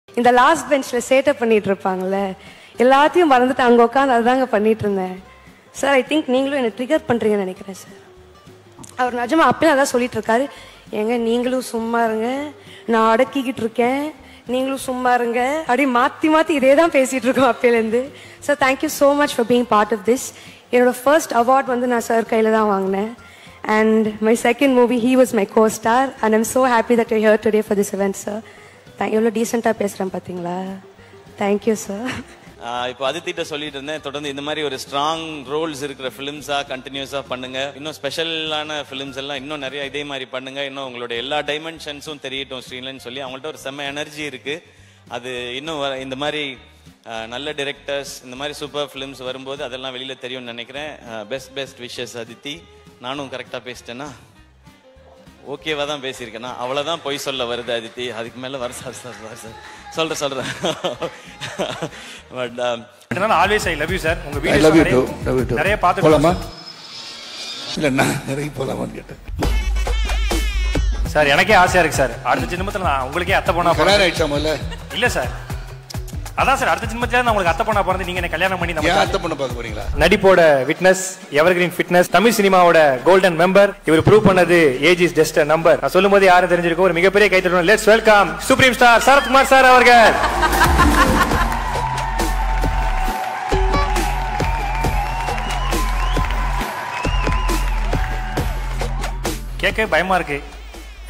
இந்த லாஸ்ட் பெஞ்சில் சேட்டை பண்ணிட்டு இருப்பாங்கல்ல, எல்லாத்தையும் மறந்துட்டு அங்கே உட்காந்து அதுதாங்க பண்ணிட்டு இருந்தேன் சார். ஐ திங்க் நீங்களும் என்னை ட்ரிகர் பண்ணுறீங்கன்னு நினைக்கிறேன் சார். அவர் நிஜமா அப்பயும் அதான் சொல்லிட்டு இருக்காரு, ஏங்க நீங்களும் சும்மா இருங்க, நான் அடக்கிக்கிட்டு இருக்கேன், நீங்களும் சும்மா இருங்க, அப்படி மாற்றி மாற்றி இதே தான் பேசிகிட்டு இருக்கோம் அப்பேலேருந்து. Sir thank you so much for being part of this. என்னோட ஃபர்ஸ்ட் அவார்ட் வந்து நான் சார் கையில் தான் வாங்கினேன். And my second movie, he was my co-star, and I'm so happy that you're here today for this event, sir. Thank you. எவ்வளோ டீசெண்டாக பேசுகிறேன் பார்த்தீங்களா? Thank you sir. இப்போ அதித்திட்ட சொல்லிட்டு இருந்தேன், தொடர்ந்து இந்த மாதிரி ஒரு ஸ்ட்ராங் ரோல்ஸ் இருக்கிற ஃபிலிம்ஸா கண்டினியூஸா பண்ணுங்க. இன்னும் ஸ்பெஷலான ஃபிலிம்ஸ் எல்லாம் இன்னும் நிறைய இதே மாதிரி பண்ணுங்க. இன்னும் உங்களோட எல்லா டைமென்ஷன்ஸும் தெரியட்டும் ஸ்க்ரீன்லன்னு சொல்லி அவங்கள்ட்ட ஒரு செம்ம எனர்ஜி இருக்கு. அது இன்னும் இந்த மாதிரி நல்ல டிரெக்டர்ஸ், இந்த மாதிரி சூப்பர் ஃபிலிம்ஸ் வரும்போது அதெல்லாம் வெளியில தெரியும்னு நினைக்கிறேன். Best wishes Aditi. நானும் கரெக்டா பேசிட்டேன்னா ஓகேவா தான் பேசியிருக்கேன்னா அவ்வளவுதான் பொய் சொல்ல வருது அதித்தி. அதுக்கு மேல வர சார் சொல்றேன். But always I love you sir. உங்க வீடியோ நிறைய பார்த்து போலாமா? இல்ல நான் நிறைய போலாமான்னு கேட்டேன் சார். எனக்கே ஆசையா இருக்கு சார், அடுத்த ஜென்மத்துல நான் உங்களுக்கே அத்தை பொண்ணா கல்யாணம் ஆயிடுச்சாமல்ல? இல்ல சார், அதான் சார் அடுத்த ஜென்மத்துல நான் உங்களுக்கு அத்தை பொண்ணா பிறந்து நீங்க என்ன கல்யாணம் பண்ணி நம்ம அத்தை பொண்ணு பார்க்க போறீங்களா? நடிப்போட விட்னஸ், எவர்கிரீன் ஃபிட்னஸ், தமிழ் சினிமாவோட கோல்டன் மெம்பர். இவர் ப்ரூவ் பண்ணது age is just a number. நான் சொல்லும்போது யாரும் தெரிஞ்சிருக்கும். ஒரு மிகப்பெரிய கைத்தட்டணும். Let's welcome supreme star Sarathkumar sir அவர்கள். கேட்க பயமா இருக்கு,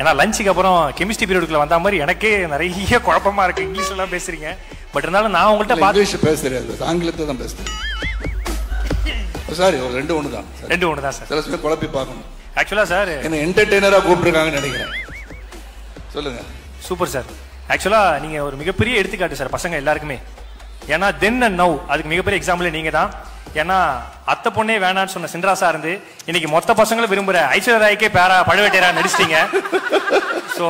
ஏன்னா லஞ்சுக்கு அப்புறம் கெமிஸ்ட்ரி பீரியடுக்குள்ள வந்த மாதிரி எனக்கே நிறைய குழப்பமா இருக்கு. இங்கிலீஷ்ல எல்லாம் பேசுறீங்க, பட் இருந்தாலும் நான் உங்கள்கிட்ட இங்கிலீஷ் பேசுறேன், ஆங்கிலத்தை தான் பேசுறேன். சாரி, ஒரு ரெண்டு ஒன்று தான் சார். சில சமயம் குழப்பி பார்க்கணும். ஆக்சுவலா சார் என்ன என்டர்டெய்னரா கூப்பிட்டுருக்காங்கன்னு நினைக்கிறேன். சொல்லுங்க. Super sir. ஆக்சுவலா நீங்க ஒரு மிகப்பெரிய எடுத்துக்காட்டு சார் பசங்க எல்லாருக்குமே. ஏன்னா தென் அண்ட் நவ் அதுக்கு மிகப்பெரிய எக்ஸாம்பிள் நீங்க தான். ஏன்னா அத்தை பொண்ணே வேணான்னு சொன்ன சின்ராசா இருந்து இன்னைக்கு மொத்த பசங்களும் விரும்புற ஐஸ்வர்யா ராய்க்கே பேரா பழுவேட்டையரா நடிச்சிட்டீங்க. ஸோ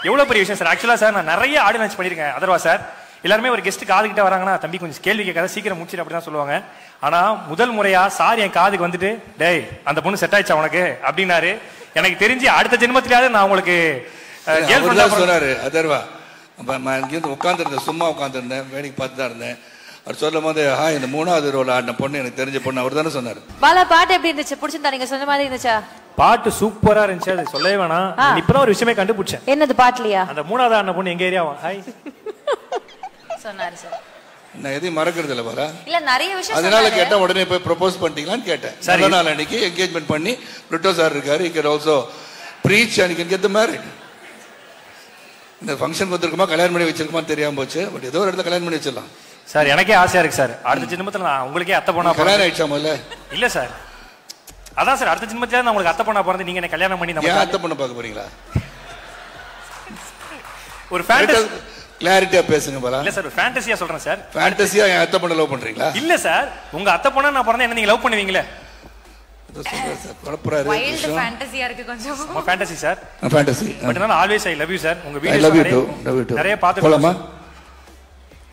எவ்வளவு பெரிய விஷயம் சார். ஆக்சுவலா சார் நான் நிறைய ஆடியோ லான்ச் பண்ணியிருக்கேன். அதர்வா சார் எல்லாருமே ஒரு கெஸ்ட் காதுகிட்ட வராங்கன்னா தம்பி கொஞ்சம் கேள்வி கேட்காத, சீக்கிரம் முடிச்சிட்டு அப்படிதான் சொல்லுவாங்க. ஆனா முதல் முறையா சார் என் காதுக்கு வந்துட்டு டேய் அந்த பொண்ணு செட் ஆயிடுச்சா உனக்கு அப்படின்னாரு. எனக்கு தெரிஞ்சு அடுத்த ஜென்மத்திலாவது நான் உங்களுக்கு சொன்னாரு. அதர்வா உட்காந்துருந்தேன், சும்மா உட்காந்துருந்தேன், வேடிக்கை பார்த்து தான் இருந்தேன். அவர் சொல்லும் போது இந்த மூணாவது ரோல் ஆடின பொண்ணு எனக்கு தெரிஞ்ச பொண்ணு அவர் தானே சொன்னாரு. பாலா பாட்டு எப்படி இருந்துச்சு? பிடிச்சிருந்தா? நீங்க சொன்ன மாதிரி இருந்துச்சா? பாட்டு சூப்பரா இருந்துச்சு, அது சொல்லவே வேணாம். இப்பதான் ஒரு விஷயமே கண்டுபிடிச்சேன். என்னது பாட்டுலயா? அந்த மூணாவது ஆடின பொண்ணு எங்க ஏரியாவா? ஹாய் சொன்னாரு சார். நான் எதையும் மறக்கிறது இல்ல பாரா. இல்ல நிறைய விஷயம் அதனால கேட்டா உடனே போய் ப்ரொபோஸ் பண்ணிட்டீங்களான்னு கேட்டேன். நல்ல நாள் அன்னைக்கு என்கேஜ்மெண்ட் பண்ணி பிரிட்டோ சார் இருக்காரு. he can also preach and he can get the married. இந்த ஃபங்க்ஷன் வந்துருக்குமா கல்யாணம் பண்ணி வச்சிருக்குமான்னு தெரியாம போச்சு. பட் ஏதோ ஒரு இடத்துல கல்யாணம் பண்ணி வச்சிடலாம் சார். எனக்கே ஆசையா இருக்கு சார், அடுத்த ஜென்மத்துல நான் உங்களுக்கே அத்தை பொண்ணா. கல்யாணம் ஆயிடுச்சாமல்ல? இல்ல சார், அதான் சார் அடுத்த ஜென்மத்துல நான் உங்களுக்கு அத்தை பொண்ணா பிறந்து நீங்க என்ன கல்யாணம் பண்ணி நம்ம அத்தை பொண்ணு பார்க்க போறீங்களா? ஒரு ஃபேண்டசி கிளாரிட்டியா பேசுங்க பாரா. இல்ல சார், ஒரு ஃபேண்டசியா சொல்றேன் சார். ஃபேண்டசியா என் அத்தை பொண்ணு லவ் பண்றீங்களா? இல்ல சார், உங்க அத்தை பொண்ணா நான் பிறந்தா என்ன நீங்க லவ் பண்ணுவீங்களே? வைல்ட் ஃபேண்டசியா இருக்கு கொஞ்சம். Fantasy sir, fantasy. பட் நான் always I love you sir. உங்க வீடியோ நிறைய பார்த்து போலாமா?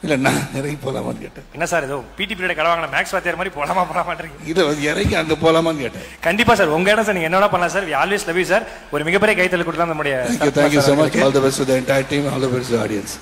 இல்ல நான் இறங்கி போலாமான்னு கேட்டேன். என்ன சார் ஏதோ பிடி பீரியட் கடவாங்க மேக்ஸ் வாத்தியார் மாதிரி போலாமான்றீங்க. இது இறங்கி அங்க போலாமான்னு கேட்டேன். கண்டிப்பா சார், உங்க இடம் சார், நீங்க என்னடா பண்ணலாம் sir. We always love you sir. ஒரு மிகப்பெரிய கைத்தல் கொடுத்தா நம்முடைய thank you so much. All the best to the entire team, all the best to the audience.